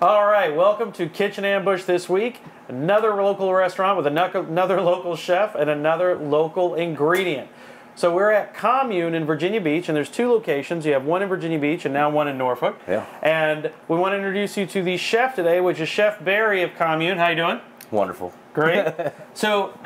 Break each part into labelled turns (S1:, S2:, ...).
S1: All right, welcome to Kitchen Ambush this week. Another local restaurant with another local chef and another local ingredient. So we're at Commune in Virginia Beach, and there's two locations. You have one in Virginia Beach and now one in Norfolk. Yeah. And we want to introduce you to the chef today, which is Chef Barry of Commune. How you doing?
S2: Wonderful.
S1: Great. So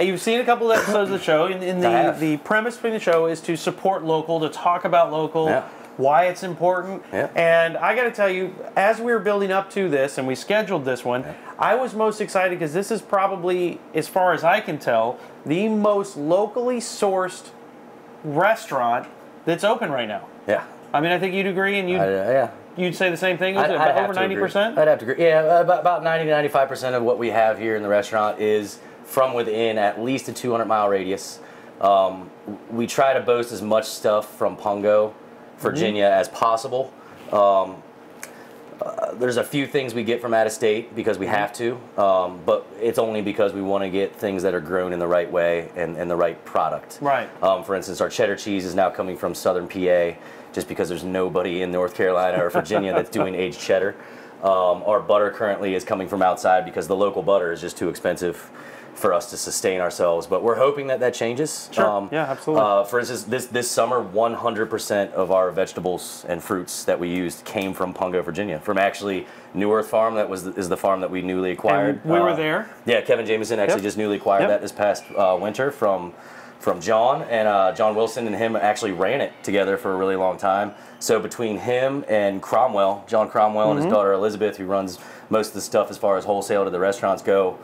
S1: you've seen a couple of episodes of the show. The premise for the show is to support local, to talk about local. Yeah. Why it's important. Yeah. And I got to tell you, as we were building up to this and we scheduled this one, I was most excited because this is probably, as far as I can tell, the most locally sourced restaurant that's open right now. Yeah. I mean, I think you'd agree, and you'd say the same thing. Over 90%?
S2: I'd have to agree. Yeah, about 90 to 95% of what we have here in the restaurant is from within at least a 200-mile radius. We try to boast as much stuff from Pungo, Virginia as possible. There's a few things we get from out of state because we have to, but it's only because we want to get things that are grown in the right way and the right product. Right. For instance, our cheddar cheese is now coming from southern PA just because there's nobody in North Carolina or Virginia that's doing aged cheddar. Our butter currently is coming from outside because the local butter is just too expensive for us to sustain ourselves, but we're hoping that changes.
S1: Sure. Yeah, absolutely.
S2: For instance, this summer, 100% of our vegetables and fruits that we used came from Pungo, Virginia, from actually New Earth Farm. That is the farm that we newly acquired.
S1: And we were there.
S2: Yeah, Kevin Jameson actually just newly acquired that this past winter from John, and John Wilson and him actually ran it together for a really long time. So between him and Cromwell, John Cromwell and his daughter Elizabeth, who runs most of the stuff as far as wholesale to the restaurants go,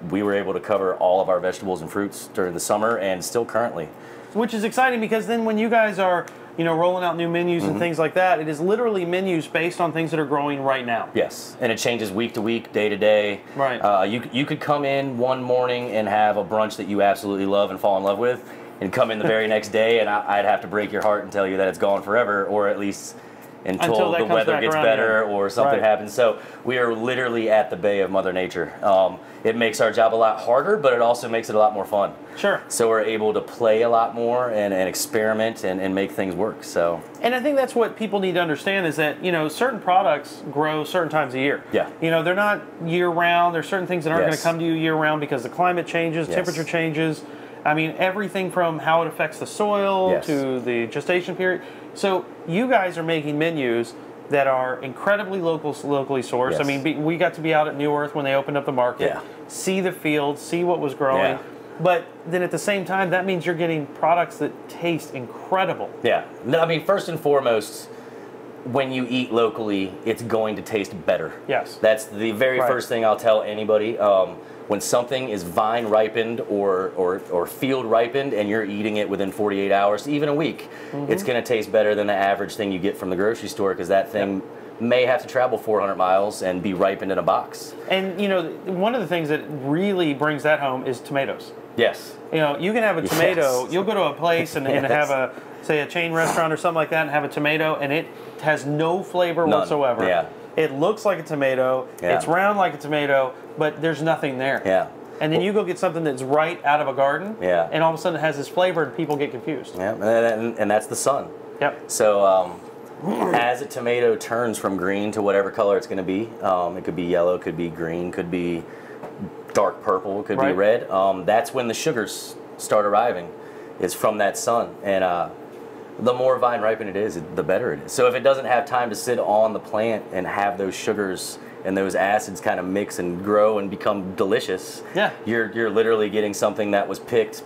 S2: we were able to cover all of our vegetables and fruits during the summer and still currently.
S1: Which is exciting because then when you guys are, rolling out new menus and things like that, it is literally menus based on things that are growing right now.
S2: Yes, and it changes week to week, day to day.
S1: Right.
S2: You could come in one morning and have a brunch that you absolutely love and fall in love with, and come in the very next day and I'd have to break your heart and tell you that it's gone forever, or at least until the weather gets better or something happens. So we are literally at the bay of Mother Nature. It makes our job a lot harder, but it also makes it a lot more fun.
S1: Sure.
S2: So we're able to play a lot more and experiment and make things work. So.
S1: And I think that's what people need to understand is that, certain products grow certain times a year. Yeah. They're not year-round. There's certain things that aren't going to come to you year-round because the climate changes, temperature changes. I mean, everything from how it affects the soil to the gestation period. So you guys are making menus that are incredibly locally sourced. Yes. I mean, we got to be out at New Earth when they opened up the market, see the field, see what was growing. But then at the same time, that means you're getting products that taste incredible.
S2: Yeah. No, I mean, first and foremost, when you eat locally, it's going to taste better.
S1: Yes.
S2: That's the very first thing I'll tell anybody. When something is vine ripened or field ripened and you're eating it within 48 hours, even a week, it's going to taste better than the average thing you get from the grocery store because that thing may have to travel 400 miles and be ripened in a box.
S1: And, one of the things that really brings that home is tomatoes.
S2: Yes.
S1: You can have a tomato, you'll go to a place and have say a chain restaurant or something like that and have a tomato and it has no flavor whatsoever.
S2: Yeah.
S1: It looks like a tomato, it's round like a tomato, but there's nothing there.
S2: Yeah.
S1: And then you go get something that's right out of a garden, and all of a sudden it has this flavor and people get confused.
S2: Yeah, and that's the sun.
S1: Yep.
S2: So as a tomato turns from green to whatever color it's going to be, it could be yellow, could be green, could be dark purple, could be red, that's when the sugars start arriving. It's from that sun. And the more vine ripened it is, the better it is. So if it doesn't have time to sit on the plant and have those sugars and those acids kind of mix and grow and become delicious, you're literally getting something that was picked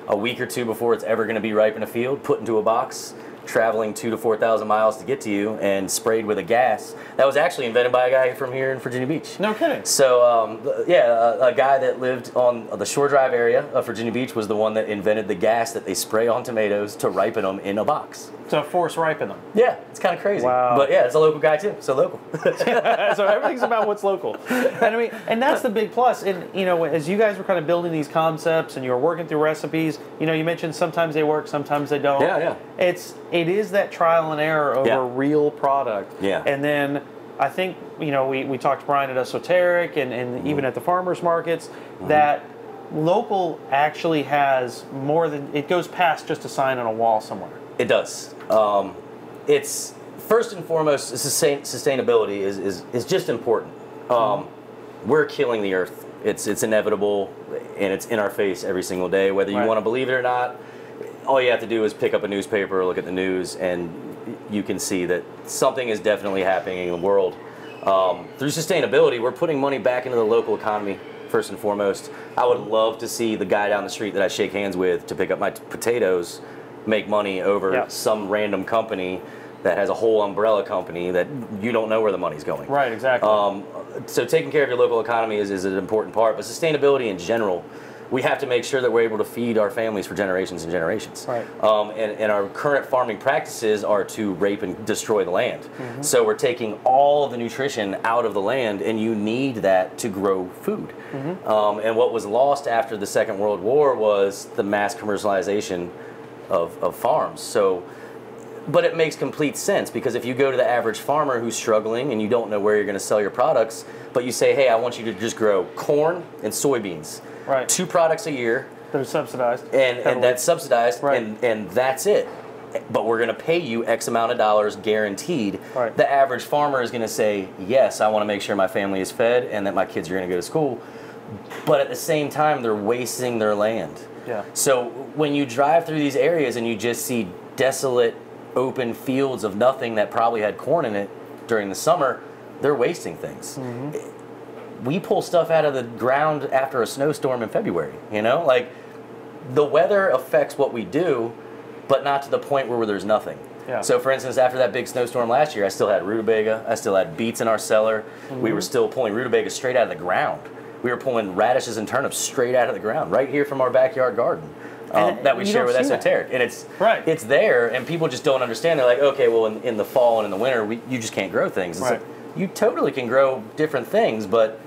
S2: a week or two before it's ever going to be ripe in a field, put into a box, traveling 2,000 to 4,000 miles to get to you, and sprayed with a gas that was actually invented by a guy from here in Virginia Beach.
S1: No kidding.
S2: So a guy that lived on the Shore Drive area of Virginia Beach was the one that invented the gas that they spray on tomatoes to ripen them in a box.
S1: To force ripen them.
S2: Yeah, it's kind of crazy.
S1: Wow.
S2: But yeah, it's a local guy too, so local.
S1: So everything's about what's local. And and that's the big plus. And as you guys were kind of building these concepts and you were working through recipes, you mentioned sometimes they work, sometimes they don't.
S2: Yeah.
S1: It is that trial and error over real product.
S2: Yeah.
S1: And then I think you know, we talked to Brian at Esoteric and even at the farmers markets, that local actually has more than, it goes past just a sign on a wall somewhere.
S2: It does. It's first and foremost, sustainability is just important. We're killing the earth. It's inevitable, and it's in our face every single day, whether you want to believe it or not. All you have to do is pick up a newspaper or look at the news, and you can see that something is definitely happening in the world. Through sustainability, we're putting money back into the local economy, first and foremost. I would love to see the guy down the street that I shake hands with to pick up my potatoes make money over some random company that has a whole umbrella company that you don't know where the money's going.
S1: Right, exactly.
S2: So taking care of your local economy is an important part, but sustainability in general, we have to make sure that we're able to feed our families for generations and generations.
S1: Right.
S2: And our current farming practices are to rape and destroy the land. So we're taking all of the nutrition out of the land, and you need that to grow food. And what was lost after the Second World War was the mass commercialization of farms. So, but it makes complete sense, because if you go to the average farmer who's struggling and you don't know where you're going to sell your products, but you say, hey, I want you to just grow corn and soybeans.
S1: Right.
S2: 2 products a year.
S1: They're subsidized.
S2: And that's subsidized,
S1: right.
S2: and that's it. But we're going to pay you X amount of dollars guaranteed.
S1: Right.
S2: The average farmer is going to say, yes, I want to make sure my family is fed and that my kids are going to go to school. But at the same time, they're wasting their land.
S1: Yeah.
S2: So when you drive through these areas and you just see desolate, open fields of nothing that probably had corn in it during the summer, they're wasting things. We pull stuff out of the ground after a snowstorm in February, you know? Like, the weather affects what we do, but not to the point where there's nothing.
S1: Yeah.
S2: So, for instance, after that big snowstorm last year, I still had rutabaga, I still had beets in our cellar. We were still pulling rutabaga straight out of the ground. We were pulling radishes and turnips straight out of the ground, right here from our backyard garden. That we share with Esoteric. And it's there, and people just don't understand. They're like, okay, well, in the fall and in the winter, you just can't grow things.
S1: Right.
S2: So you totally can grow different things, but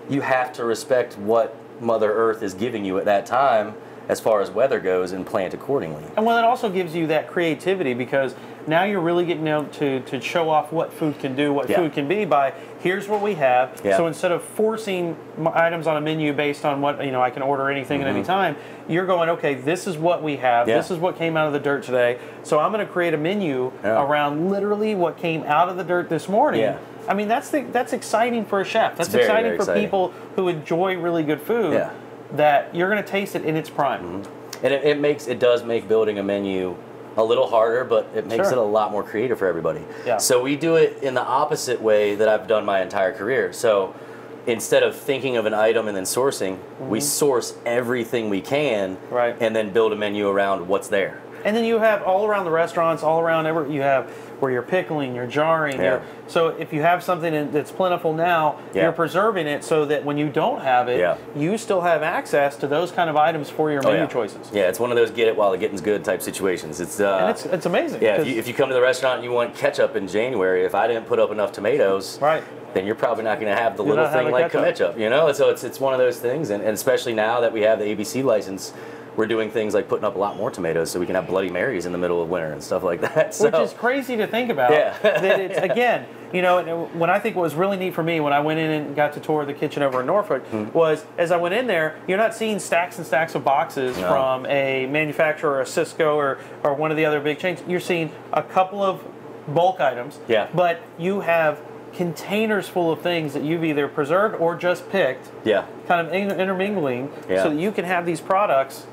S2: you have to respect what Mother Earth is giving you at that time as far as weather goes, and plant accordingly.
S1: And well, it also gives you that creativity, because now you're really getting out to show off what food can do, what food can be by, here's what we have. So instead of forcing items on a menu based on what, you know, I can order anything at any time, you're going, okay, this is what we have. This is what came out of the dirt today. So I'm going to create a menu around literally what came out of the dirt this morning. I mean, that's exciting for a chef. That's very exciting for people who enjoy really good food. That you're going to taste it in its prime.
S2: And it does make building a menu a little harder, but it makes it a lot more creative for everybody. So we do it in the opposite way that I've done my entire career. So instead of thinking of an item and then sourcing, we source everything we can, and then build a menu around what's there.
S1: And then you have all around the restaurants, all around you have where you're pickling, you're jarring. So if you have something that's plentiful now, you're preserving it so that when you don't have it, you still have access to those kind of items for your menu choices.
S2: Yeah, it's one of those get it while the getting's good type situations. It's
S1: and it's amazing.
S2: Yeah, if you come to the restaurant and you want ketchup in January, if I didn't put up enough tomatoes, then you're probably not going to have the little thing like ketchup, you know? So it's one of those things, and especially now that we have the ABC license, we're doing things like putting up a lot more tomatoes so we can have Bloody Marys in the middle of winter and stuff like that. So.
S1: Which is crazy to think about. That it's, again, you know, when I think what was really neat for me when I went in and got to tour the kitchen over in Norfolk was, as I went in there, you're not seeing stacks and stacks of boxes from a manufacturer or a Cisco or one of the other big chains. You're seeing a couple of bulk items, but you have containers full of things that you've either preserved or just picked, kind of intermingling, so that you can have these products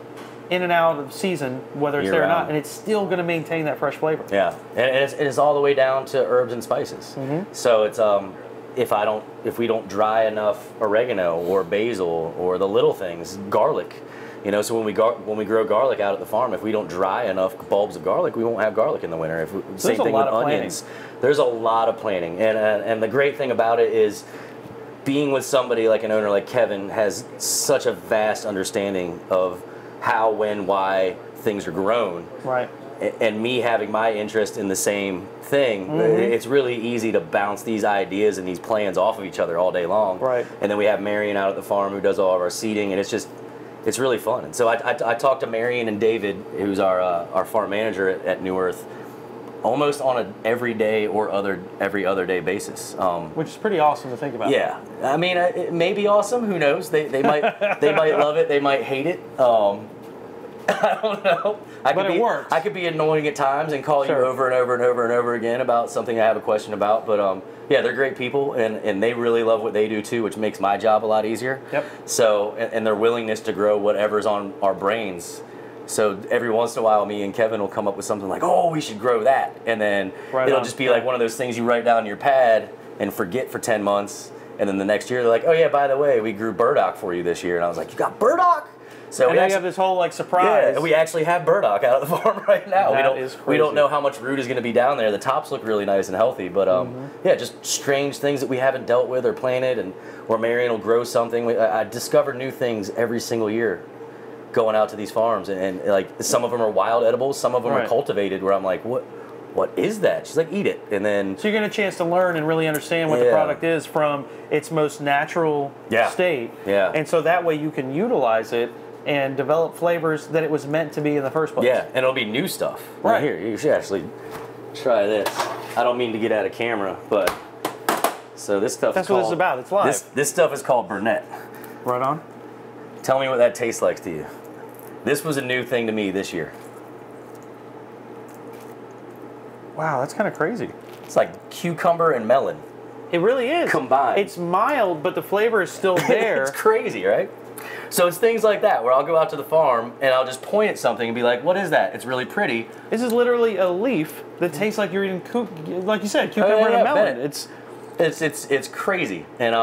S1: in and out of season, whether it's there or not, and it's still going to maintain that fresh flavor.
S2: Yeah, and it's all the way down to herbs and spices. So it's if we don't dry enough oregano or basil or the little things, garlic, you know. So when we grow garlic out at the farm, if we don't dry enough bulbs of garlic, we won't have garlic in the winter. Same thing with onions. There's a lot of planning, and the great thing about it is, being with somebody like an owner like Kevin has such a vast understanding of how, when, why things are grown. And me having my interest in the same thing, it's really easy to bounce these ideas and these plans off of each other all day long. And then we have Marion out at the farm who does all of our seeding, and it's really fun. And so I talked to Marion and David, who's our farm manager at New Earth, almost on an everyday or every other day basis.
S1: Which is pretty awesome to think about.
S2: Yeah, I mean, it may be awesome. Who knows? They might love it. They might hate it. I don't know.
S1: It works.
S2: I could be annoying at times and call you over and over and over and over again about something I have a question about. But yeah, they're great people, and they really love what they do too, which makes my job a lot easier.
S1: Yep.
S2: So, and their willingness to grow whatever's on our brains. So every once in a while, me and Kevin will come up with something like, "Oh, we should grow that," and then it'll just be like one of those things you write down on your pad and forget for 10 months, and then the next year they're like, "Oh yeah, by the way, we grew burdock for you this year," and I was like, "You got burdock?" So
S1: we have this whole like surprise.
S2: Yeah, we actually have burdock out of the farm right now.
S1: That
S2: we don't know how much root is going to be down there. The tops look really nice and healthy, but yeah, just strange things that we haven't dealt with or planted, and or Marion will grow something. I discover new things every single year going out to these farms, and like some of them are wild edibles, some of them are cultivated. Where I'm like, what is that? She's like, eat it, and then
S1: so you're getting a chance to learn and really understand what the product is from its most natural state.
S2: Yeah,
S1: and so that way you can utilize it and develop flavors that it was meant to be in the first place.
S2: Yeah, and it'll be new stuff. Right here, you should actually try this. I don't mean to get out of camera, but so this stuff.
S1: That's what it's about. It's live.
S2: This stuff is called Burnett.
S1: Right on.
S2: Tell me what that tastes like to you. This was a new thing to me this year.
S1: Wow, that's kind of crazy.
S2: It's like cucumber and melon.
S1: It really is.
S2: Combined.
S1: It's mild, but the flavor is still there.
S2: It's crazy, right? So it's things like that where I'll go out to the farm and I'll just point at something and be like, "What is that? It's really pretty."
S1: This is literally a leaf that tastes like you're eating, like you said, cucumber and a melon.
S2: It's crazy. And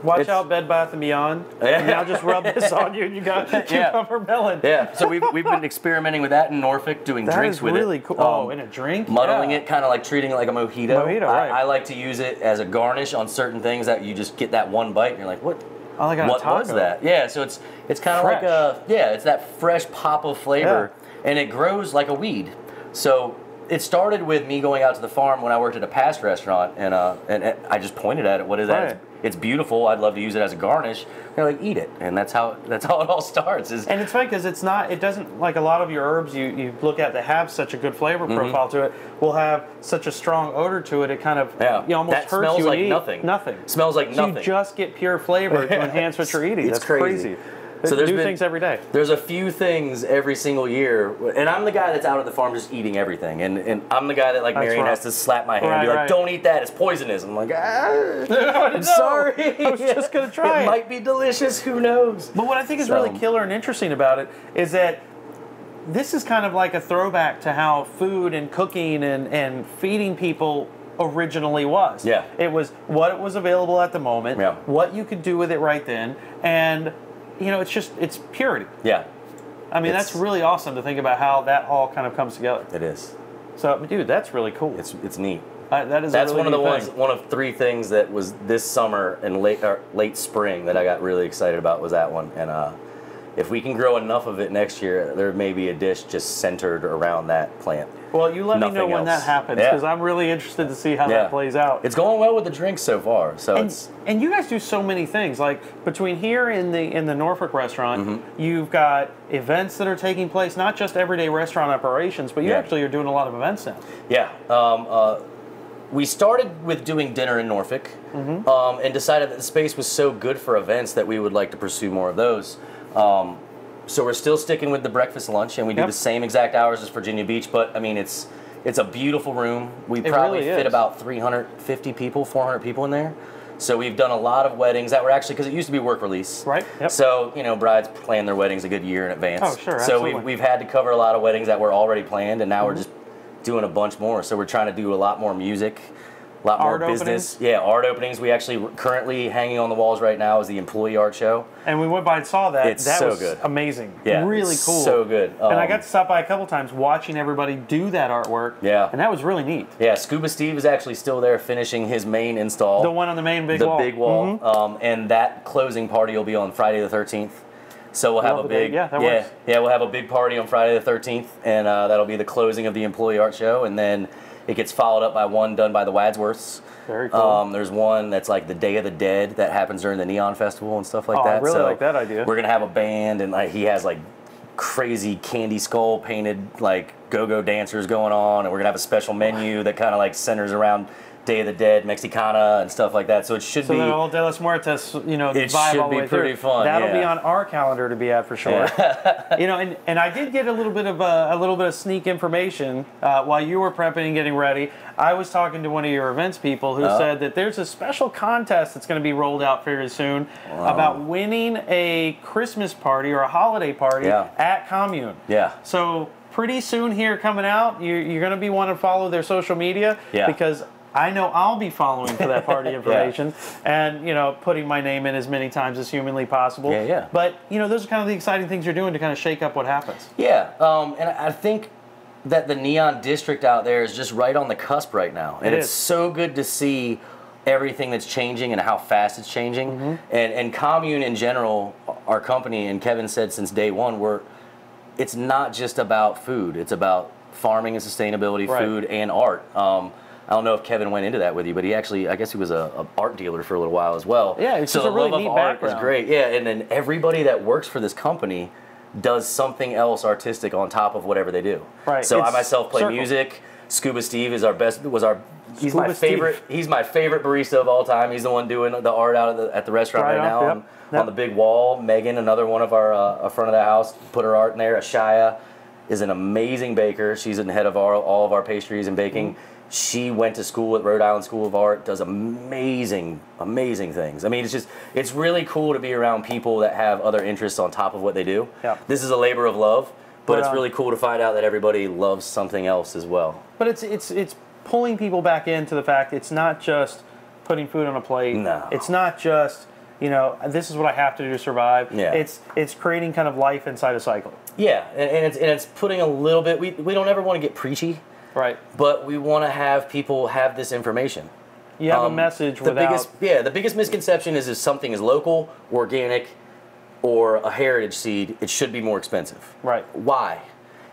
S1: watch out, Bed Bath & Beyond. And I'll just rub this on you and you got cucumber melon.
S2: Yeah, so we've been experimenting with that in Norfolk, doing drinks with it.
S1: That is really cool. In a drink?
S2: Muddling it, kind of like treating it like a mojito.
S1: Right.
S2: I like to use it as a garnish on certain things that you just get that one bite and you're like, what was that? Yeah, so it's kind of like it's that fresh pop of flavor, and it grows like a weed. So it started with me going out to the farm when I worked at a past restaurant, and I just pointed at it. What is that? It's beautiful. I'd love to use it as a garnish. They're like, eat it, and that's how it all starts. And
S1: it's funny because it doesn't like a lot of your herbs you look at that have such a good flavor profile to it will have such a strong odor to it. It kind of you almost
S2: that
S1: hurts
S2: smells
S1: you
S2: like
S1: to eat.
S2: Nothing. Smells like nothing.
S1: You just get pure flavor to enhance what you're eating. That's crazy.
S2: So there's
S1: things every day.
S2: There's a few things every single year, and I'm the guy that's out at the farm just eating everything, and I'm the guy that like Marion has to slap my hand and be like, "Don't eat that, it's poisonous." I'm like, I'm sorry.
S1: I was just gonna try it.
S2: It might be delicious, who knows?
S1: But what I think is really killer and interesting about it is that this is kind of like a throwback to how food and cooking and feeding people originally was.
S2: Yeah.
S1: It was what it was available at the moment, what you could do with it right then, and it's purity.
S2: Yeah.
S1: I mean, that's really awesome to think about how that all kind of comes together.
S2: It is.
S1: So, dude, that's really cool.
S2: It's neat.
S1: That's
S2: one of three things that was this summer and late spring that I got really excited about was that one. And if we can grow enough of it next year, there may be a dish just centered around that plant.
S1: Well, you let me know when that happens, because I'm really interested to see how that plays out.
S2: It's going well with the drinks so far. So
S1: and you guys do so many things. Like between here in the Norfolk restaurant, you've got events that are taking place, not just everyday restaurant operations, but you actually are doing a lot of events now.
S2: Yeah. We started with doing dinner in Norfolk and decided that the space was so good for events that we would like to pursue more of those. So we're still sticking with the breakfast lunch, and we do the same exact hours as Virginia Beach, but I mean it's a beautiful room. We probably fit about 350 people, 400 people in there. So we've done a lot of weddings that were actually, because it used to be work release.
S1: Right. Yep.
S2: So, brides plan their weddings a good year in advance.
S1: Oh, sure,
S2: absolutely. So we've had to cover a lot of weddings that were already planned, and now we're just doing a bunch more. So we're trying to do a lot more music, a lot more business. Yeah, art openings. We actually currently hanging on the walls right now is the employee art show.
S1: And we went by and saw that.
S2: It's so good.
S1: Amazing.
S2: Yeah,
S1: really cool.
S2: So good.
S1: And I got to stop by a couple times watching everybody do that artwork.
S2: Yeah.
S1: And that was really neat.
S2: Yeah, Scuba Steve is actually still there finishing his main install.
S1: The one on the main big wall.
S2: The big wall. And that closing party will be on Friday the 13th. So we'll have a big we'll have a big party on Friday the 13th, and that'll be the closing of the employee art show, and then it gets followed up by one done by the Wadsworths.
S1: Very cool.
S2: There's one that's like the Day of the Dead that happens during the Neon Festival and stuff like that.
S1: I really like that idea.
S2: We're gonna have a band, and he has like crazy candy skull painted like go-go dancers going on, and we're gonna have a special menu that kind of like centers around Day of the Dead, Mexicana, and stuff like that. So it should be.
S1: So the old De los Muertos, you know, the
S2: it
S1: vibe
S2: should
S1: all the
S2: be
S1: way
S2: pretty
S1: through.
S2: fun.
S1: That'll be on our calendar to be at for sure. Yeah. You know, and I did get a little bit of sneak information while you were prepping and getting ready. I was talking to one of your events people who said that there's a special contest that's going to be rolled out very soon about winning a Christmas party or a holiday party at Commune.
S2: Yeah.
S1: So pretty soon here coming out, you're going to be wanting to follow their social media because I know I'll be following for that party information and, you know, putting my name in as many times as humanly possible.
S2: Yeah, yeah.
S1: But, you know, those are kind of the exciting things you're doing to kind of shake up what happens.
S2: Yeah, and I think that the Neon District out there is just right on the cusp right now. And it's so good to see everything that's changing and how fast it's changing. And Commune in general, our company, and Kevin said since day one, it's not just about food. It's about farming and sustainability, food and art. I don't know if Kevin went into that with you, but he actually, I guess he was a art dealer for a little while as well.
S1: Yeah, it's
S2: so
S1: just a really neat
S2: art
S1: background.
S2: is great. Yeah, and then everybody that works for this company does something else artistic on top of whatever they do.
S1: Right.
S2: So I myself play music. Scuba Steve is he's my favorite barista of all time. He's the one doing the art out at the restaurant right now on the big wall. Megan, another one of our front of the house, put her art in there. Ashaya is an amazing baker. She's in the head of all of our pastries and baking. She went to school at Rhode Island School of Art, does amazing, amazing things. I mean, it's really cool to be around people that have other interests on top of what they do. Yeah. This is a labor of love, but it's really cool to find out that everybody loves something else as well.
S1: But it's pulling people back into the fact it's not just putting food on a plate. No. It's not just, you know, this is what I have to do to survive. Yeah. It's creating kind of life inside a cycle.
S2: Yeah, and it's putting a little bit, we don't ever want to get preachy.
S1: Right.
S2: But we want to have people have this information.
S1: You have a message without...
S2: The biggest misconception is if something is local, organic, or a heritage seed, it should be more expensive.
S1: Right.
S2: Why?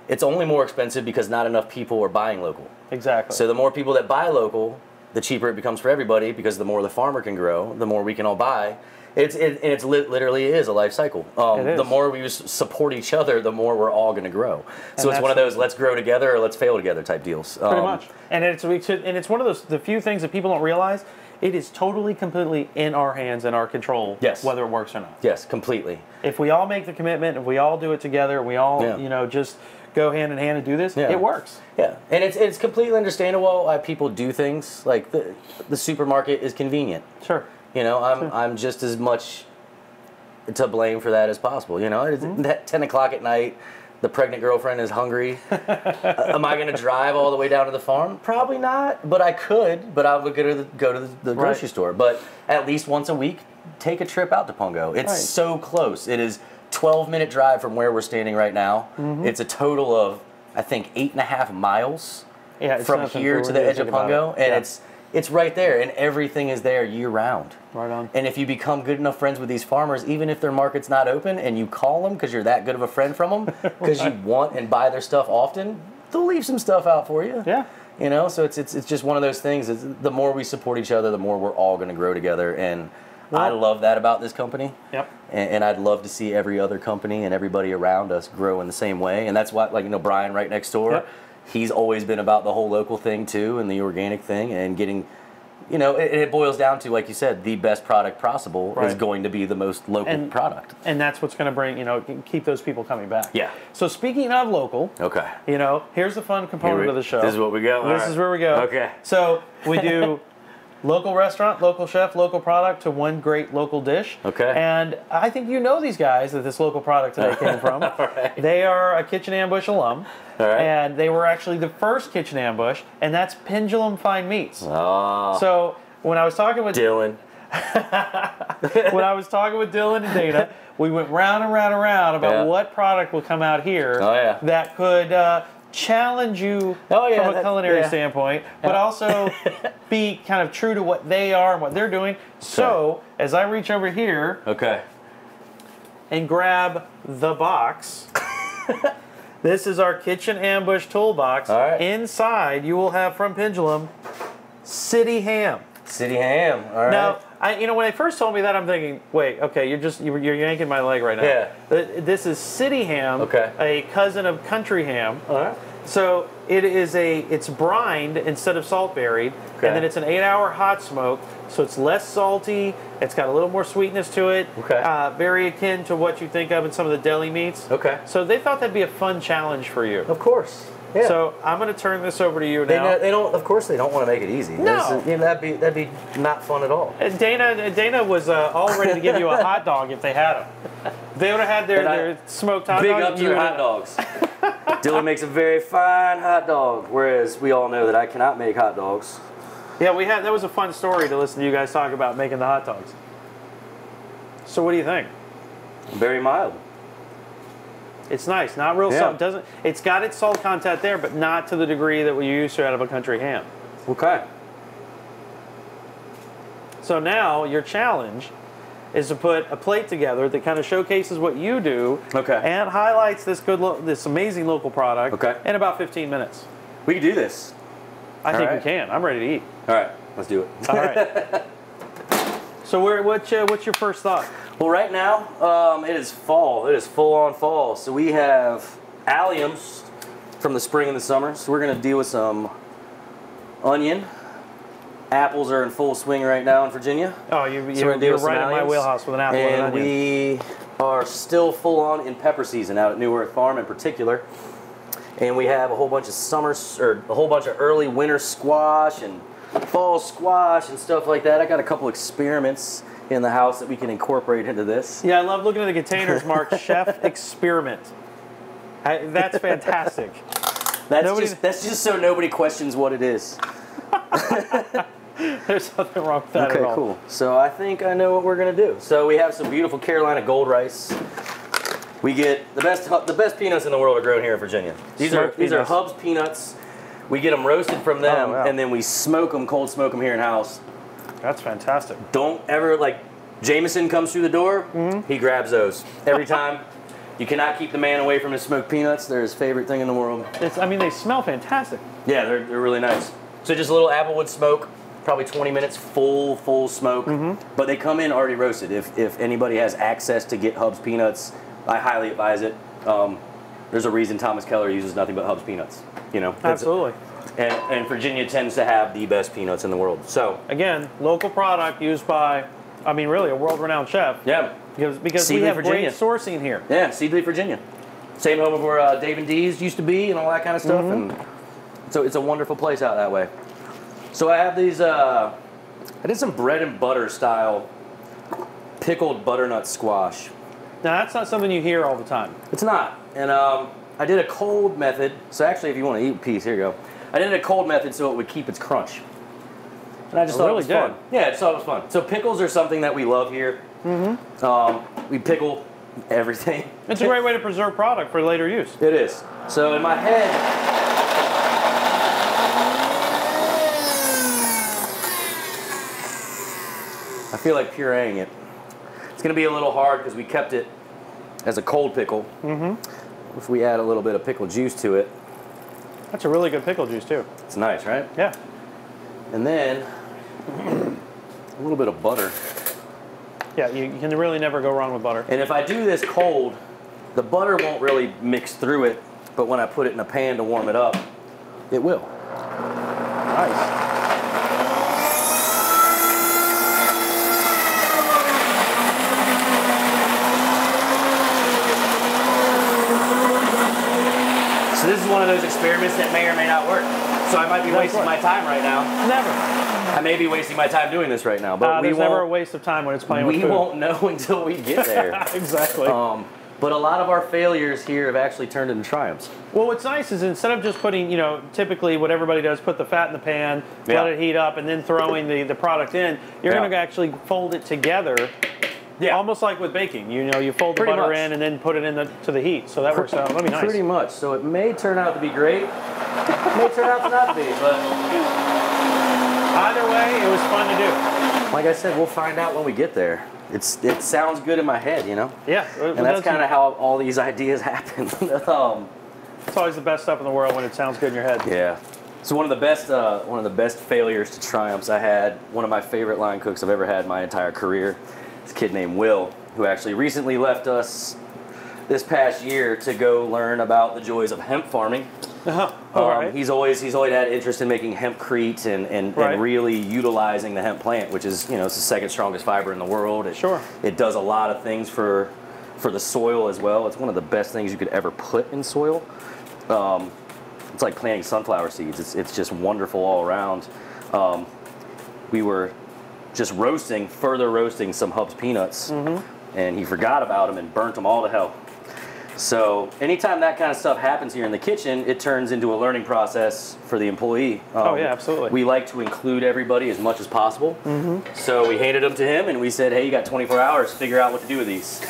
S2: It's only more expensive because not enough people are buying local.
S1: Exactly.
S2: So the more people that buy local, the cheaper it becomes for everybody because the more the farmer can grow, the more we can all buy. It literally is a life cycle. The more we support each other, the more we're all going to grow. So it's one of those let's grow together or let's fail together type deals.
S1: Pretty much. And it's one of the few things that people don't realize. It is totally, completely in our hands and our control, whether it works or not.
S2: Yes, completely.
S1: If we all make the commitment, if we all do it together, we all you know just go hand in hand and do this, it works.
S2: Yeah, and it's completely understandable why people do things. Like the supermarket is convenient.
S1: Sure.
S2: You know, I'm just as much to blame for that as possible. You know, at 10 o'clock at night, the pregnant girlfriend is hungry. Am I going to drive all the way down to the farm? Probably not, but I could. But I would go to the grocery store. But at least once a week, take a trip out to Pungo. It's so close. It is 12-minute drive from where we're standing right now. It's a total of, I think, 8.5 miles from here to the edge of Pungo. And it's right there, and everything is there year-round.
S1: Right on.
S2: And if you become good enough friends with these farmers, even if their market's not open, and you call them because you're that good of a friend from them, because you want and buy their stuff often, they'll leave some stuff out for you.
S1: Yeah.
S2: You know, so it's just one of those things. The more we support each other, the more we're all going to grow together. And I love that about this company.
S1: Yep.
S2: And I'd love to see every other company and everybody around us grow in the same way. And that's why, like, you know, Brian right next door. Yep. He's always been about the whole local thing too, and the organic thing, and getting, you know, it boils down to, like you said, the best product possible is going to be the most local product.
S1: And that's what's going to bring, you know, keep those people coming back.
S2: Yeah.
S1: So speaking of local, you know, here's the fun component of the show.
S2: This is what we go.
S1: This is where we go.
S2: Okay.
S1: So we do local restaurant, local chef, local product to one great local dish.
S2: Okay.
S1: And I think you know these guys that this local product today came from. They are a Kitchen Ambush alum. And they were actually the first Kitchen Ambush, and that's Pendulum Fine Meats.
S2: Oh.
S1: So when I was talking with
S2: Dylan.
S1: when I was talking with Dylan and Dana, we went round and round and round about what product will come out here that could challenge you from a culinary standpoint, but also be kind of true to what they are and what they're doing. So as I reach over here and grab the box, this is our Kitchen Ambush toolbox. Inside you will have from Pendulum City Ham.
S2: City ham. All right.
S1: Now, when they first told me that, I'm thinking, wait, okay, you're yanking my leg right now.
S2: Yeah.
S1: This is city ham, a cousin of country ham.
S2: All right.
S1: So it's brined instead of salt buried, and then it's an 8-hour hot smoke, so it's less salty. It's got a little more sweetness to it.
S2: Okay.
S1: Very akin to what you think of in some of the deli meats.
S2: Okay.
S1: So they thought that'd be a fun challenge for you.
S2: Of course. Yeah.
S1: So I'm going to turn this over to you now.
S2: They don't. Of course, they don't want to make it easy.
S1: No.
S2: That'd be not fun at all.
S1: Dana was all ready to give you a hot dog if they had them. They would have had their smoked hot
S2: big
S1: dog.
S2: Big up to your hot dogs. Dylan makes a very fine hot dog, whereas we all know that I cannot make hot dogs.
S1: Yeah, that was a fun story to listen to you guys talk about making the hot dogs. So what do you think?
S2: Very mild.
S1: It's nice, not real salt. It's got its salt content there, but not to the degree that we're used to out of a country ham.
S2: Okay.
S1: So now your challenge is to put a plate together that kind of showcases what you do, and highlights this amazing local product in about 15 minutes.
S2: We can do this.
S1: I think we can. I'm ready to eat.
S2: All right, let's do it.
S1: All right. So what's your first thought?
S2: Well, right now, it is fall. It is full-on fall. So we have alliums from the spring and the summer. So we're going to deal with some onion. Apples are in full swing right now in Virginia.
S1: Oh, you're right in my wheelhouse with an apple and an onion.
S2: We are still full-on in pepper season out at New Earth Farm in particular. And we have a whole bunch of early winter squash and fall squash and stuff like that. I got a couple experiments in the house that we can incorporate into this.
S1: Yeah, I love looking at the containers marked Chef Experiment. That's fantastic.
S2: That's just so nobody questions what it is.
S1: There's nothing wrong with that at all.
S2: Okay, cool. So I think I know what we're gonna do. So we have some beautiful Carolina gold rice. We get the best peanuts in the world are grown here in Virginia. These are Hub's peanuts. We get them roasted from them, and then we cold smoke them here in house.
S1: That's fantastic.
S2: Don't ever, Jameson comes through the door, he grabs those every time. You cannot keep the man away from his smoked peanuts. They're his favorite thing in the world.
S1: They smell fantastic.
S2: Yeah, they're really nice. So just a little applewood smoke, probably 20 minutes, full smoke. But they come in already roasted. If anybody has access to get Hub's peanuts, I highly advise it. There's a reason Thomas Keller uses nothing but Hub's peanuts.
S1: Absolutely.
S2: And Virginia tends to have the best peanuts in the world. So
S1: again, local product used by, really a world-renowned chef.
S2: Yeah.
S1: Because we have great sourcing here.
S2: Yeah, Seedley, Virginia. Same home of where Dave and Dee's used to be and all that kind of stuff. And so it's a wonderful place out that way. So I have these, I did some bread and butter style pickled butternut squash.
S1: Now that's not something you hear all the time.
S2: It's not. And I did a cold method. So actually, if you want to eat a piece, here you go. I did a cold method so it would keep its crunch. And I just thought it was fun. Yeah, I just thought it was fun. So pickles are something that we love here. We pickle everything.
S1: It's a great way to preserve product for later use.
S2: It is. So in my head, I feel like pureeing it. It's going to be a little hard because we kept it as a cold pickle. If we add a little bit of pickle juice to it.
S1: That's a really good pickle juice too.
S2: It's nice, right?
S1: Yeah.
S2: And then a little bit of butter.
S1: Yeah, you can really never go wrong with butter.
S2: And if I do this cold, the butter won't really mix through it, but when I put it in a pan to warm it up, it will.
S1: Nice.
S2: So this is one of those experiments that may or may not work. So I might be wasting my time right now.
S1: Never.
S2: I may be wasting my time doing this right now, but
S1: there's never a waste of time when it's playing with food.
S2: We won't know until we get there.
S1: Exactly.
S2: But a lot of our failures here have actually turned into triumphs.
S1: Well, what's nice is instead of just putting, typically what everybody does, put the fat in the pan, let it heat up, and then throwing the product in, you're going to actually fold it together. Yeah. Almost like with baking. You fold the butter in and then put it to the heat. So that works out. That'd be nice.
S2: Pretty much. So it may turn out to be great. It may turn out to not be, but
S1: either way, it was fun to do.
S2: Like I said, we'll find out when we get there. It sounds good in my head,
S1: Yeah.
S2: And that's kind of how all these ideas happen.
S1: It's always the best stuff in the world when it sounds good in your head.
S2: Yeah. So one of the best failures to triumphs I had. One of my favorite line cooks I've ever had in my entire career. This kid named Will, who actually recently left us this past year to go learn about the joys of hemp farming.
S1: Right.
S2: He's always had interest in making hempcrete and really utilizing the hemp plant, which is, it's the second strongest fiber in the world. It does a lot of things for the soil as well. It's one of the best things you could ever put in soil. It's like planting sunflower seeds. It's just wonderful all around. We were just further roasting some Hubs peanuts, and he forgot about them and burnt them all to hell. So anytime that kind of stuff happens here in the kitchen, it turns into a learning process for the employee.
S1: Oh yeah, absolutely.
S2: We like to include everybody as much as possible. So we handed them to him and we said, hey, you got 24 hours to figure out what to do with these.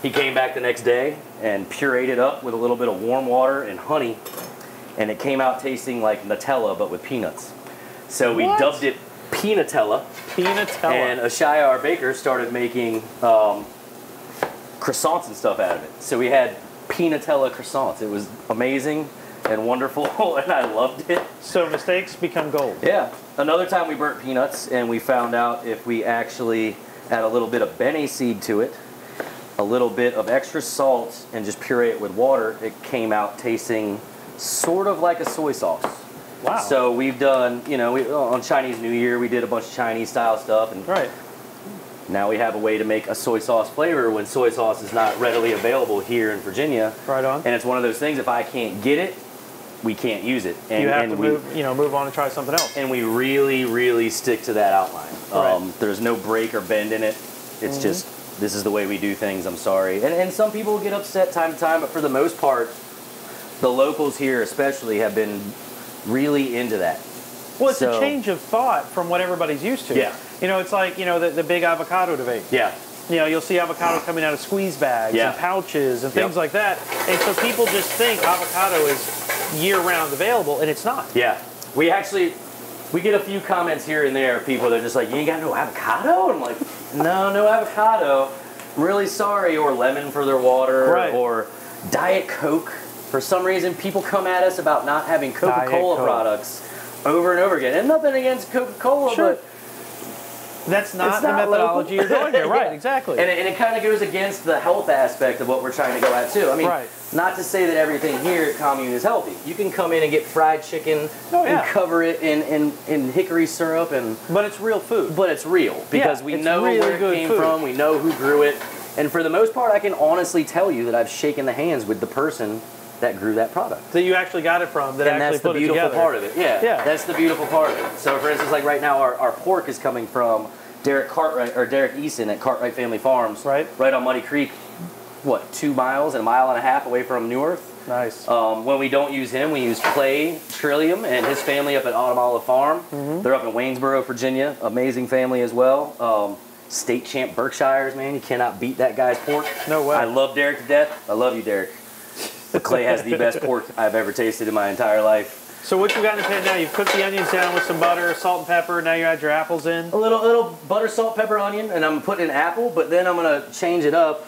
S2: He came back the next day and pureed it up with a little bit of warm water and honey, and it came out tasting like Nutella but with peanuts. So we dubbed it Peanutella.
S1: Peanutella.
S2: And Ashaya, our baker, started making croissants and stuff out of it. So we had Peanutella croissants. It was amazing and wonderful, and I loved it.
S1: So mistakes become gold.
S2: Yeah. Another time we burnt peanuts, and we found out if we actually add a little bit of bene seed to it, a little bit of extra salt, and just puree it with water, it came out tasting sort of like a soy sauce.
S1: Wow.
S2: So we've done, on Chinese New Year, we did a bunch of Chinese style stuff, and now we have a way to make a soy sauce flavor when soy sauce is not readily available here in Virginia.
S1: Right on.
S2: And it's one of those things, if I can't get it, we can't use it. And
S1: you have to move on and try something else.
S2: And we really, really stick to that outline.
S1: Right.
S2: There's no break or bend in it. It's just, this is the way we do things, I'm sorry. And some people get upset time to time, but for the most part, the locals here especially have been really into that.
S1: Well, it's a change of thought from what everybody's used to.
S2: Yeah.
S1: It's like, the big avocado debate.
S2: Yeah.
S1: You'll see avocado coming out of squeeze bags and pouches and things like that. And so people just think avocado is year-round available, and it's not.
S2: Yeah. We get a few comments here and there. People, they're just like, you ain't got no avocado? I'm like, no avocado. I'm really sorry. Or lemon for their water. Or Diet Coke. For some reason, people come at us about not having Coca-Cola products over and over again. And nothing against Coca-Cola, but
S1: that's not the methodology you're going here. Right, exactly.
S2: And it kind of goes against the health aspect of what we're trying to go at, too. I mean, not to say that everything here at Commune is healthy. You can come in and get fried chicken and cover it in hickory syrup. But
S1: it's real food.
S2: But it's real, because we know where it came from, we know who grew it. And for the most part, I can honestly tell you that I've shaken the hands with the person that grew that produt.
S1: That you actually got it from, that actually put it together.
S2: And that's the beautiful part of it. Yeah, that's the beautiful part of it. So for instance, like right now, our pork is coming from Derek Eason at Cartwright Family Farms. Right on Muddy Creek, 2 miles and a mile and a half away from Newarth.
S1: Nice.
S2: When we don't use him, we use Flay Trillium and his family up at Autumn Olive Farm. They're up in Waynesboro, Virginia. Amazing family as well. State champ Berkshires, man. You cannot beat that guy's pork.
S1: No way.
S2: I love Derek to death. I love you, Derek. The Clay has the best pork I've ever tasted in my entire life.
S1: So what you got in the pan now? You've cooked the onions down with some butter, salt and pepper. Now you add your apples in.
S2: A little butter, salt, pepper, onion, and I'm putting an apple. But then I'm gonna change it up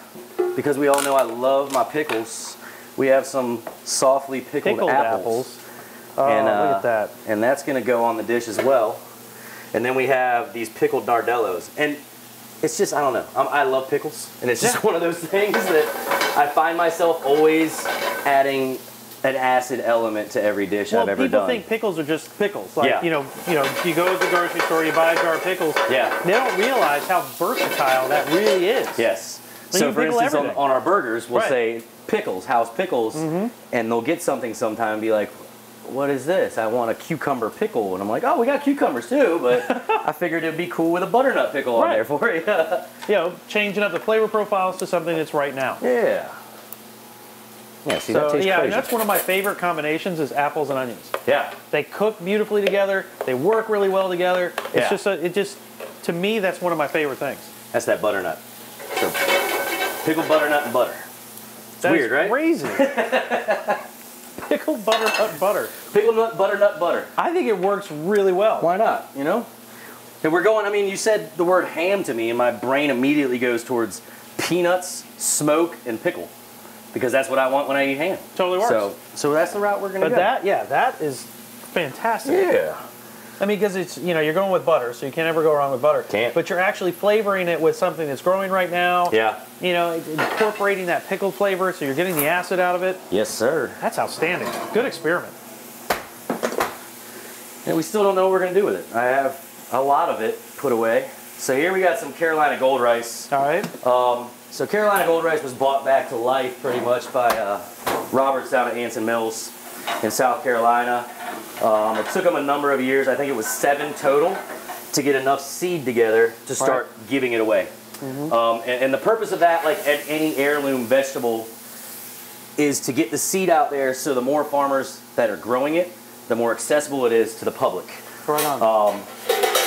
S2: because we all know I love my pickles. We have some softly pickled apples.
S1: Oh, look at that!
S2: And that's gonna go on the dish as well. And then we have these pickled nardellos. And it's just, I don't know. I love pickles, and it's just one of those things that I find myself always adding an acid element to every dish I've ever done.
S1: People think pickles are just pickles. Like, you go to the grocery store, you buy a jar of pickles. Yeah. They don't realize how versatile that really is.
S2: Yes. So for instance, on our burgers, we'll say pickles, house pickles, and they'll get something sometime and be like, what is this? I want a cucumber pickle. And I'm like, oh, we got cucumbers too, but I figured it'd be cool with a butternut pickle on there for you.
S1: Changing up the flavor profiles to something that's right now.
S2: Yeah. Yeah, see, that tastes crazy.
S1: And that's one of my favorite combinations is apples and onions.
S2: Yeah.
S1: They cook beautifully together. They work really well together. It's to me, that's one of my favorite things.
S2: That's that butternut. So, pickled butternut and butter. It's weird, right?
S1: Crazy. Pickled butternut butter.
S2: Pickled butternut butter.
S1: I think it works really well.
S2: Why not? And we're going, you said the word ham to me, and my brain immediately goes towards peanuts, smoke, and pickle. Because that's what I want when I eat ham.
S1: Totally works.
S2: So that's the route we're going to go.
S1: But that is fantastic.
S2: Yeah.
S1: I mean, because it's, you know, you're going with butter, so you can't ever go wrong with butter.
S2: Can't.
S1: But you're actually flavoring it with something that's growing right now.
S2: Yeah.
S1: You know, incorporating that pickled flavor, so you're getting the acid out of it.
S2: Yes, sir.
S1: That's outstanding. Good experiment.
S2: And we still don't know what we're going to do with it. I have a lot of it put away. So here we got some Carolina Gold Rice.
S1: All right.
S2: So Carolina Gold Rice was brought back to life pretty much by Roberts down at Anson Mills in South Carolina. It took them a number of years, I think it was 7 total, to get enough seed together to start giving it away. And the purpose of that, like any heirloom vegetable, is to get the seed out there so the more farmers that are growing it, the more accessible it is to the public.
S1: Right on.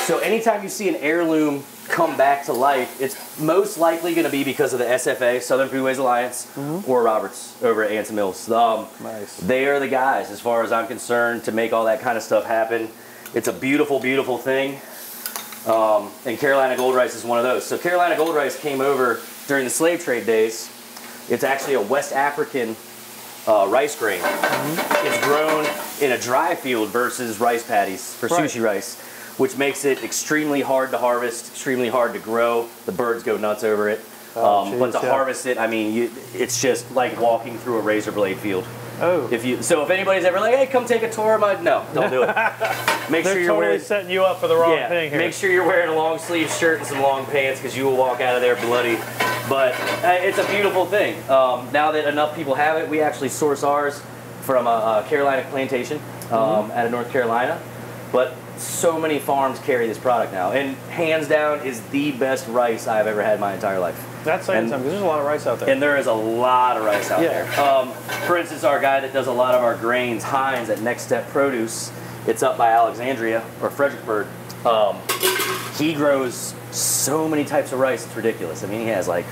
S2: So anytime you see an heirloom come back to life, it's most likely going to be because of the SFA, Southern Foodways Alliance, or Roberts over at Anson Mills.
S1: Nice.
S2: They are the guys, as far as I'm concerned, to make all that kind of stuff happen. It's a beautiful, beautiful thing. And Carolina Gold Rice is one of those. So Carolina Gold Rice came over during the slave trade days. It's actually a West African rice grain. It's grown in a dry field versus rice paddies for sushi rice, which makes it extremely hard to harvest, extremely hard to grow. The birds go nuts over it. But to harvest it, I mean, it's just like walking through a razor blade field.
S1: Oh.
S2: So if anybody's ever like, hey, come take a tour of my, no, don't do it. Make sure you're
S1: totally setting you up for the wrong thing here.
S2: Make sure you're wearing a long sleeve shirt and some long pants, because you will walk out of there bloody. But it's a beautiful thing. Now that enough people have it, we actually source ours from a Carolina plantation out of North Carolina. But so many farms carry this product now, and hands down is the best rice I've ever had in my entire life.
S1: That's saying something, because there's a lot of rice out there.
S2: And there is a lot of rice out there. For instance, our guy that does a lot of our grains, Hines at Next Step Produce, it's up by Alexandria or Fredericksburg. He grows so many types of rice, it's ridiculous. I mean, he has like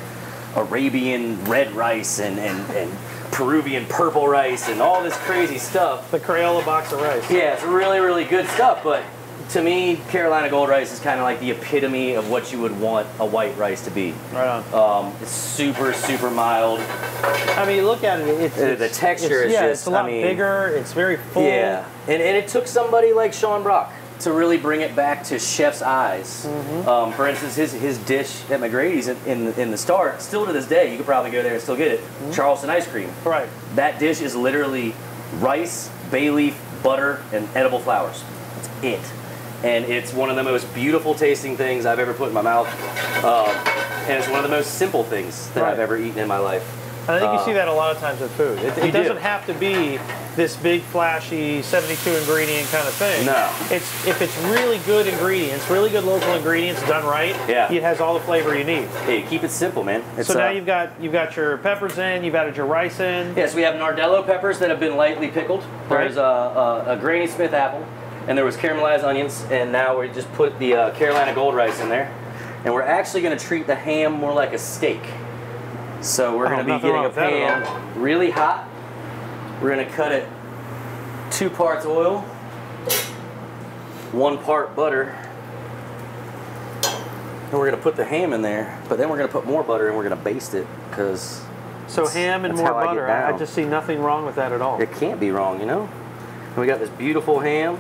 S2: Arabian red rice and Peruvian purple rice and all this crazy stuff.
S1: The Crayola box of rice.
S2: Yeah, it's really, really good stuff, but to me, Carolina Gold Rice is kind of like the epitome of what you would want a white rice to be.
S1: Right on.
S2: It's super, super mild.
S1: I mean, look at it.
S2: The texture is just,
S1: it's a lot bigger. It's very full.
S2: Yeah, and it took somebody like Sean Brock to really bring it back to chef's eyes. For instance, his dish at McGrady's in the Star, still to this day, you could probably go there and still get it, Charleston ice cream.
S1: Right.
S2: That dish is literally rice, bay leaf, butter, and edible flowers. That's it. And it's one of the most beautiful tasting things I've ever put in my mouth. And it's one of the most simple things that I've ever eaten in my life.
S1: I think you see that a lot of times with food. It doesn't have to be this big, flashy, 72 ingredient kind of thing.
S2: No.
S1: If it's really good ingredients, really good local ingredients done right, it has all the flavor you need.
S2: Hey, keep it simple, man.
S1: So now you've got your peppers in, you've added your rice in.
S2: Yes, we have Nardello peppers that have been lightly pickled. There's a Granny Smith apple, and there was caramelized onions, and now we just put the Carolina Gold Rice in there. And we're actually going to treat the ham more like a steak. So we're going to be getting a pan really hot. We're going to cut it 2 parts oil, 1 part butter, and we're going to put the ham in there, but then we're going to put more butter and we're going to baste it, because
S1: so ham and more butter, I just see nothing wrong with that at all.
S2: It can't be wrong, you know? And we got this beautiful ham,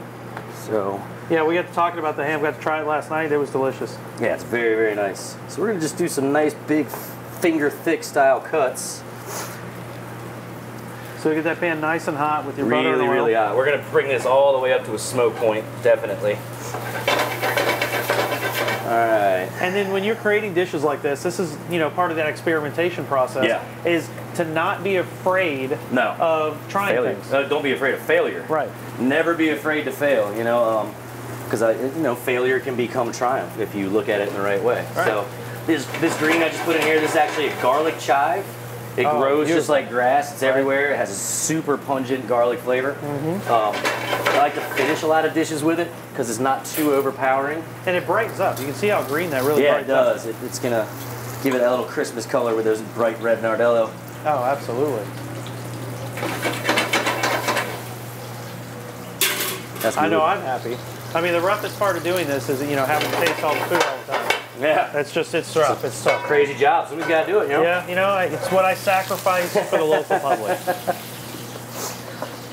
S2: so...
S1: Yeah, we got to talking about the ham. We got to try it last night. It was delicious.
S2: Yeah, it's very, very nice. So we're going to just do some nice big finger thick style cuts.
S1: So get that pan nice and hot with your butter and oil.
S2: Really hot. We're going to bring this all the way up to a smoke point, definitely. All right.
S1: And then when you're creating dishes like this is, you know, part of that experimentation process is to not be afraid of trying things.
S2: Don't be afraid of failure.
S1: Right.
S2: Never be afraid to fail, you know, because, you know, failure can become triumph if you look at it in the right way. Right. So this green I just put in here, this is actually a garlic chive. It grows just like grass. It's everywhere. It has a super pungent garlic flavor. I like to finish a lot of dishes with it because it's not too overpowering.
S1: And it brightens up. You can see how green that really brightens up.
S2: Yeah, it does. It's going to give it that little Christmas color with those bright red Nardello.
S1: Oh, absolutely. I know I'm happy. I mean, the roughest part of doing this is, you know, having to taste all the food all the time.
S2: Yeah.
S1: It's rough. It's tough.
S2: Crazy job. Somebody's got to do it, you know?
S1: Yeah, you know, it's what I sacrifice for the local public.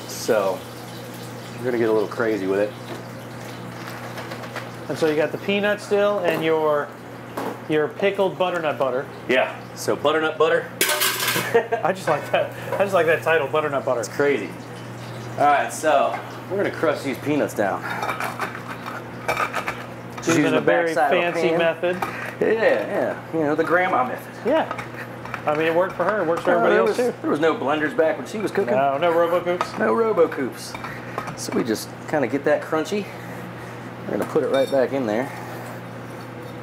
S2: So, gonna get a little crazy with it.
S1: And so you got the peanut still and your pickled butternut butter.
S2: Yeah. So butternut butter.
S1: I just like that. I just like that title, butternut butter.
S2: It's crazy. All right, so we're gonna crush these peanuts down. Just
S1: using a very fancy method.
S2: Yeah. You know, the grandma method.
S1: Yeah. I mean, it worked for her. It works for everybody else too.
S2: There was no blenders back when she was cooking.
S1: No, no RoboCoops.
S2: No RoboCoops. So we just kind of get that crunchy. We're gonna put it right back in there.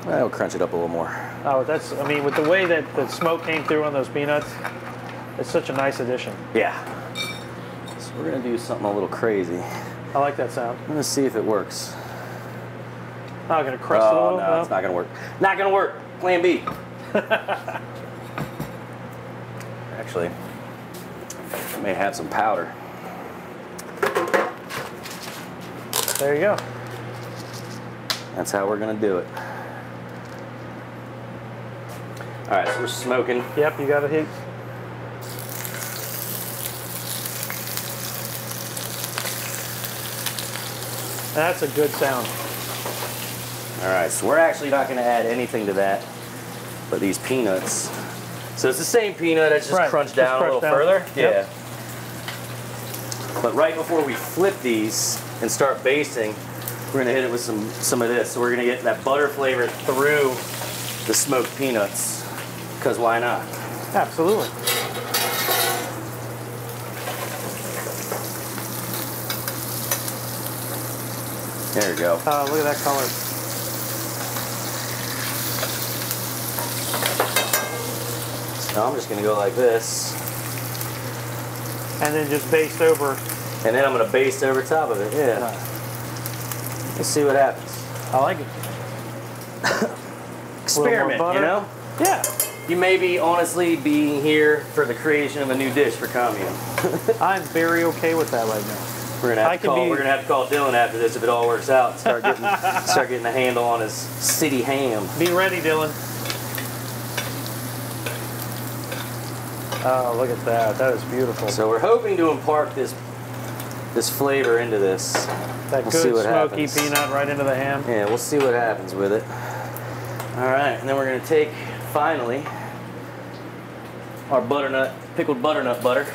S2: I'll crunch it up a little more.
S1: Oh, that's, I mean, with the way that the smoke came through on those peanuts, it's such a nice addition.
S2: Yeah. So we're gonna do something a little crazy.
S1: I like that sound.
S2: I'm gonna see if it works.
S1: Oh, I'm gonna crust it a little?
S2: No, it's not gonna work. Not gonna work. Plan B. Actually, I may have some powder.
S1: There you go.
S2: That's how we're gonna do it. All right, so we're smoking.
S1: Yep, you got it heat. That's a good sound.
S2: All right, so we're actually not gonna add anything to that but these peanuts. So it's the same peanut, it's just crunched down a little further.
S1: Yep.
S2: Yeah. But right before we flip these and start basting, we're gonna hit it with some of this. So we're gonna get that butter flavor through the smoked peanuts, because why not?
S1: Absolutely.
S2: There you go.
S1: Oh, look at that color.
S2: So I'm just gonna go like this.
S1: And then just baste over.
S2: And then I'm gonna baste over top of it, yeah. Let's see what happens.
S1: I like it.
S2: Experiment, you know?
S1: Yeah.
S2: You may be honestly being here for the creation of a new dish for Commune.
S1: I'm very okay with that right now.
S2: We're gonna have to call Dylan after this if it all works out. Start getting a handle on his city ham.
S1: Be ready, Dylan. Oh, look at that. That is beautiful.
S2: So we're hoping to impart this flavor into this.
S1: That good smoky peanut right into the ham.
S2: Yeah, we'll see what happens with it. All right, and then we're gonna take, finally, our pickled butternut butter.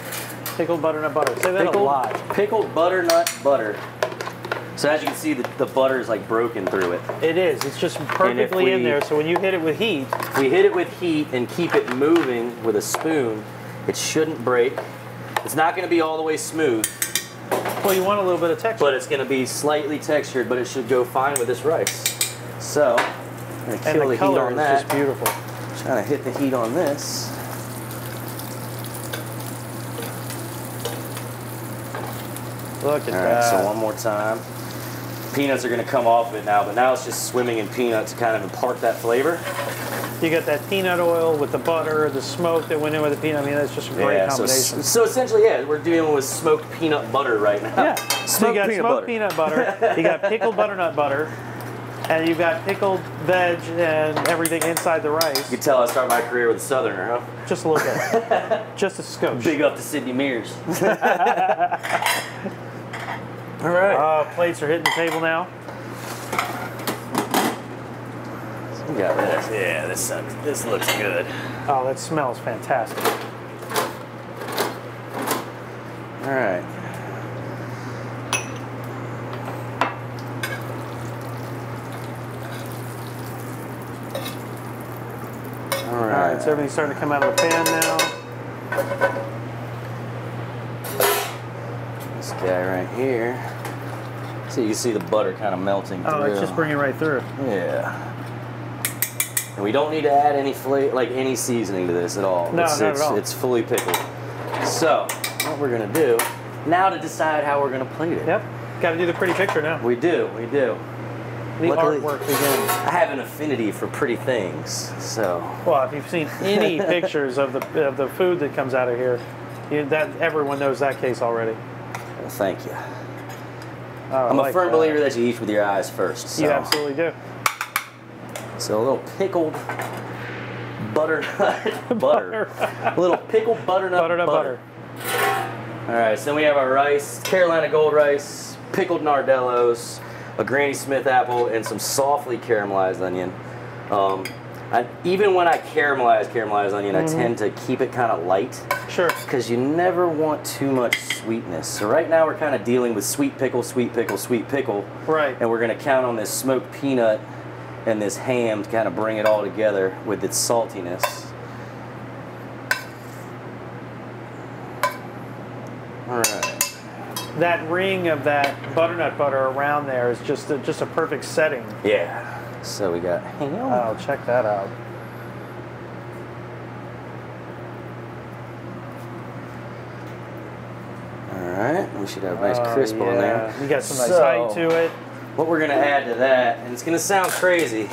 S1: Pickled butternut butter. Say that a lot.
S2: Pickled butternut butter. So as you can see, the butter is like broken through it.
S1: It is. It's just perfectly in there. So when you hit it with heat.
S2: If we hit it with heat and keep it moving with a spoon, it shouldn't break. It's not going to be all the way smooth.
S1: Well, you want a little bit of texture.
S2: But it's going to be slightly textured, but it should go fine with this rice. So, I'm going to kill the heat on that.
S1: It's just beautiful.
S2: Trying to hit the heat on this.
S1: Look at that.
S2: All right, so one more time. Peanuts are going to come off of it now, but now it's just swimming in peanuts to kind of impart that flavor.
S1: You got that peanut oil with the butter, the smoke that went in with the peanut. I mean, that's just a great combination.
S2: So essentially, yeah, we're dealing with smoked peanut butter right now.
S1: Yeah. So you got smoked peanut butter, you got pickled butternut butter, and you've got pickled veg and everything inside the rice.
S2: You can tell I started my career with a Southerner, huh?
S1: Just a little bit. Just a skosh.
S2: Big up to Sydney Mears. All right.
S1: Plates are hitting the table now.
S2: We got this. Yeah, this looks good.
S1: Oh, that smells fantastic.
S2: All right. All right.
S1: So everything's starting to come out of the pan now.
S2: This guy right here. So you can see the butter kind of melting through.
S1: Oh, it's just bringing right through.
S2: Yeah. And we don't need to add any any seasoning to this at all.
S1: No, not at all.
S2: It's fully pickled. So what we're gonna do now to decide how we're gonna plate it.
S1: Yep. Got to do the pretty picture now.
S2: We do.
S1: The artwork begins.
S2: I have an affinity for pretty things, so.
S1: Well, if you've seen any pictures of the food that comes out of here, everyone knows that case already.
S2: Well, thank you.
S1: Oh,
S2: I'm a firm believer that you eat with your eyes first. So.
S1: You absolutely do.
S2: So a little pickled butternut butter. A little pickled butter.
S1: Butter.
S2: All right, so then we have our rice, Carolina Gold rice, pickled nardellos, a Granny Smith apple, and some softly caramelized onion. Even when I caramelized onion, I tend to keep it kind of light.
S1: Sure.
S2: Because you never want too much sweetness. So right now we're kind of dealing with sweet pickle, sweet pickle, sweet pickle.
S1: Right.
S2: And we're going to count on this smoked peanut and this ham to kind of bring it all together with its saltiness. All right.
S1: That ring of that butternut butter around there is just a perfect setting.
S2: Yeah. So we got ham.
S1: Oh, check that out.
S2: Alright, we should have a nice crisp on there.
S1: You got some nice height to it.
S2: What we're going to add to that, and it's going to sound crazy.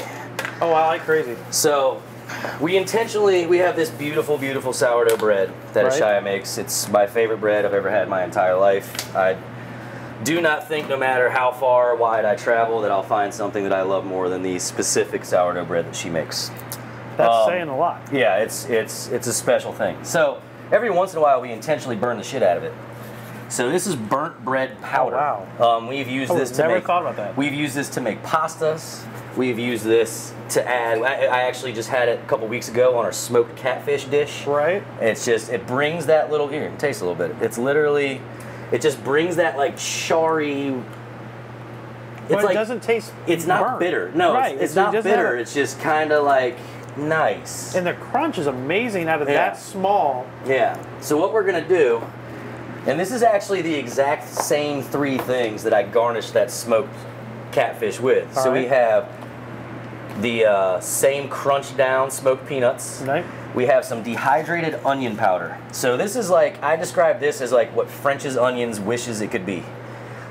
S1: Oh, I like crazy.
S2: So, we have this beautiful, beautiful sourdough bread that Ashaya makes. It's my favorite bread I've ever had in my entire life. I do not think, no matter how far or wide I travel, that I'll find something that I love more than the specific sourdough bread that she makes.
S1: That's saying a lot.
S2: Yeah, it's a special thing. So every once in a while, we intentionally burn the shit out of it. So this is burnt bread powder.
S1: Oh, wow.
S2: We've used this to
S1: never
S2: make.
S1: thought about that.
S2: We've used this to make pastas. We've used this to add. I actually just had it a couple weeks ago on our smoked catfish dish.
S1: Right.
S2: It's just, it brings that little, here, taste a little bit. It's literally, it just brings that like charry.
S1: But it doesn't taste.
S2: It's not
S1: burnt.
S2: bitter. No,
S1: right.
S2: it's not bitter. It's just kind of like nice.
S1: And the crunch is amazing out of that small.
S2: Yeah. So what we're gonna do, and this is actually the exact same three things that I garnished that smoked catfish with. So we have the same crunch down smoked peanuts.
S1: Right.
S2: We have some dehydrated onion powder. So this is like, I describe this as like what French's onions wishes it could be.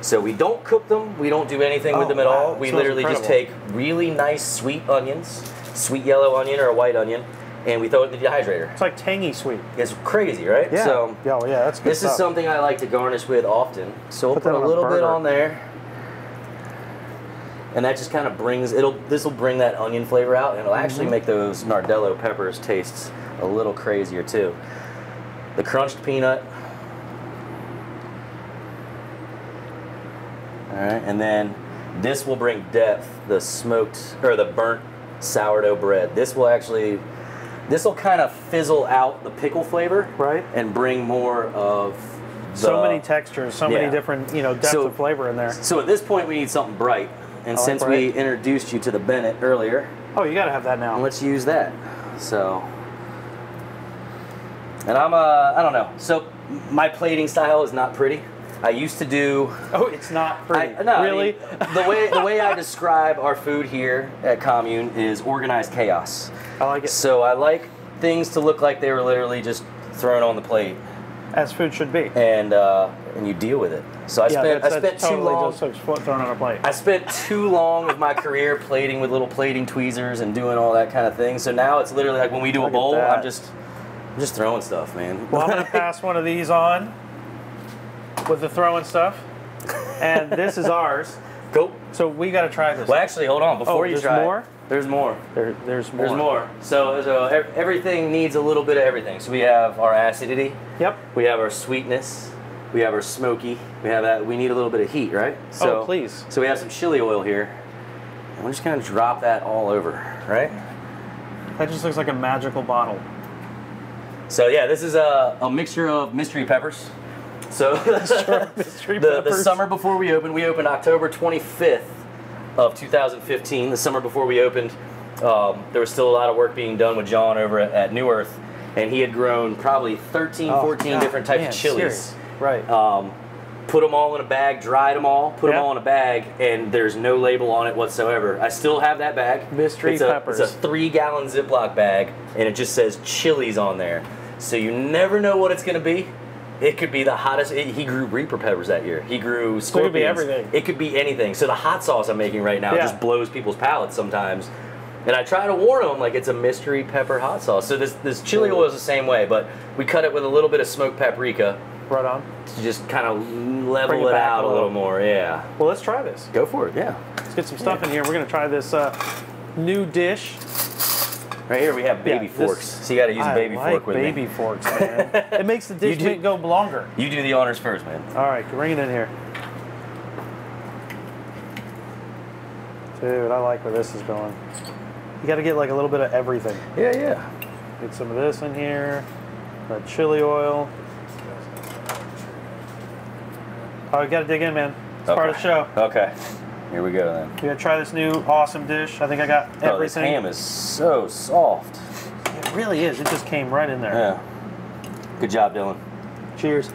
S2: So we don't cook them, we don't do anything with them at all. We literally just take really nice sweet onions, sweet yellow onion or a white onion, and we throw it in the dehydrator.
S1: It's like tangy sweet.
S2: It's crazy, right?
S1: Yeah.
S2: So
S1: yeah, that's good
S2: this
S1: stuff.
S2: is something I like to garnish with often. So we'll put a little bit on there. And that just kind of brings, this will bring that onion flavor out, and it'll actually make those nardello peppers taste a little crazier too. The crunched peanut. All right, and then this will bring depth, the smoked, or the burnt sourdough bread. This will kind of fizzle out the pickle flavor.
S1: Right. And
S2: bring more of
S1: so many textures, so many different, depth of flavor in there.
S2: So at this point we need something bright. And since we introduced you to the Bennett earlier,
S1: oh, you got to have that now.
S2: Let's use that. So, and I don't know. So my plating style is not pretty. I used to do.
S1: Oh, it's not pretty.
S2: Really? I mean, the way I describe our food here at Commune is organized chaos.
S1: I like it.
S2: So I like things to look like they were literally just thrown on the plate.
S1: As food should be.
S2: And you deal with it. So I spent too long.
S1: Thrown on a plate.
S2: I spent too long of my career plating with little plating tweezers and doing all that kind of thing. So now it's literally like when we do a bowl, I'm just throwing stuff, man.
S1: Well, I'm gonna pass one of these on with the throwing stuff, and this is ours.
S2: Cool.
S1: So we got to try this.
S2: Well, actually, hold on before you try.
S1: More?
S2: There's more.
S1: There's more.
S2: There's more. So everything needs a little bit of everything. So we have our acidity.
S1: Yep.
S2: We have our sweetness. We have our smoky. We have that. We need a little bit of heat, right? So,
S1: please.
S2: So we have some chili oil here, and we're just gonna drop that all over, right?
S1: That just looks like a magical bottle.
S2: So yeah, this is a mixture of mystery peppers. So the summer before we opened October 25th of 2015. The summer before we opened, there was still a lot of work being done with John over at New Earth, and he had grown probably 13, 14 different types of chilies.
S1: Serious. Right.
S2: Put them all in a bag, dried them all, put them all in a bag, and there's no label on it whatsoever. I still have that bag.
S1: Mystery peppers.
S2: It's a 3-gallon Ziploc bag, and it just says chilies on there. So you never know what it's going to be. It could be the hottest. He grew Reaper peppers that year. He grew scorpions.
S1: It could be everything.
S2: It could be anything. So the hot sauce I'm making right now just blows people's palates sometimes. And I try to warn them, like, it's a mystery pepper hot sauce. So this chili oil is the same way, but we cut it with a little bit of smoked paprika.
S1: Right on.
S2: To just kind of level it out a little more, yeah.
S1: Well, let's try this.
S2: Go for it, yeah.
S1: Let's get some stuff in here. We're going to try this new dish.
S2: Right here we have baby forks. So you got to use a baby fork with me.
S1: baby forks, man. It makes the dish go longer.
S2: You do the honors first, man.
S1: All right, bring it in here. Dude, I like where this is going. You got to get like a little bit of everything.
S2: Yeah, yeah.
S1: Get some of this in here. That chili oil. Oh, you got to dig in, man. It's part of the show.
S2: Okay. Here we go then.
S1: We're going to try this new awesome dish. I think I got everything.
S2: Oh, this ham is so soft.
S1: It really is. It just came right in there.
S2: Yeah. Good job, Dylan.
S1: Cheers.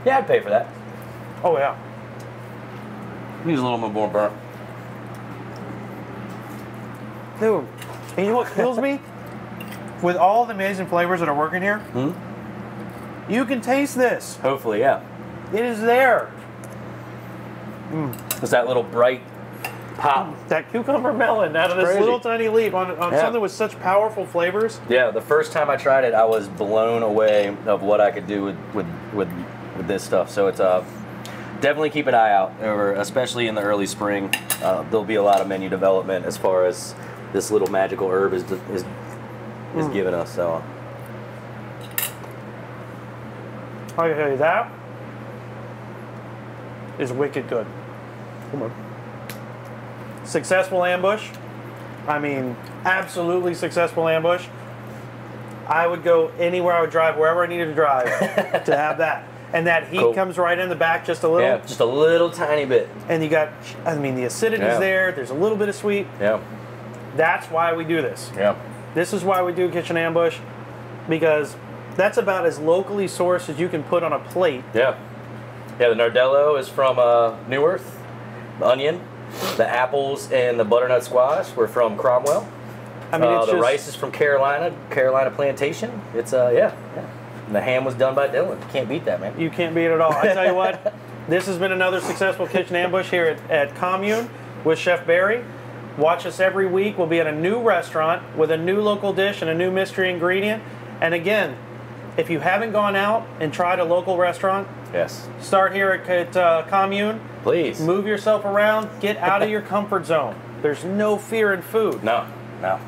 S2: Yeah, I'd pay for that.
S1: Oh, yeah.
S2: Needs a little bit more burnt.
S1: Dude, and you know what kills me? With all the amazing flavors that are working here, you can taste this.
S2: Hopefully, yeah.
S1: It is there.
S2: It's that little bright pop.
S1: That cucumber melon out of this
S2: Crazy.
S1: little tiny leaf on something with such powerful flavors.
S2: Yeah, the first time I tried it, I was blown away of what I could do with this stuff. So it's definitely keep an eye out, especially in the early spring. There'll be a lot of menu development as far as this little magical herb is giving us. So
S1: I can tell you that is wicked good. Come on. Successful ambush. I mean, absolutely successful ambush. I would go anywhere I would drive, wherever I needed to drive to have that. And that heat comes right in the back just a little.
S2: Yeah, just a little tiny bit.
S1: And you got, I mean, the acidity's there. There's a little bit of sweet.
S2: Yeah.
S1: That's why we do this.
S2: Yeah.
S1: This is why we do kitchen ambush, because that's about as locally sourced as you can put on a plate.
S2: Yeah. Yeah, the Nardello is from New Earth, the onion. The apples and the butternut squash were from Cromwell.
S1: I mean,
S2: the rice is from Carolina Plantation. It's yeah. And the ham was done by Dylan. You can't beat that, man.
S1: You can't beat it at all. I tell you what, this has been another successful kitchen ambush here at Commune with Chef Barry. Watch us every week. We'll be at a new restaurant with a new local dish and a new mystery ingredient. And again, if you haven't gone out and tried a local restaurant,
S2: yes,
S1: start here at Commune.
S2: Please.
S1: Move yourself around. Get out of your comfort zone. There's no fear in food.
S2: No, no.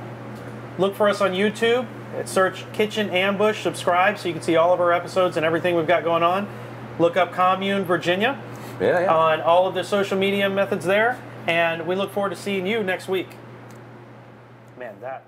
S1: Look for us on YouTube. Search Kitchen Ambush. Subscribe so you can see all of our episodes and everything we've got going on. Look up Commune Virginia on all of the social media methods there. And we look forward to seeing you next week. Man, that...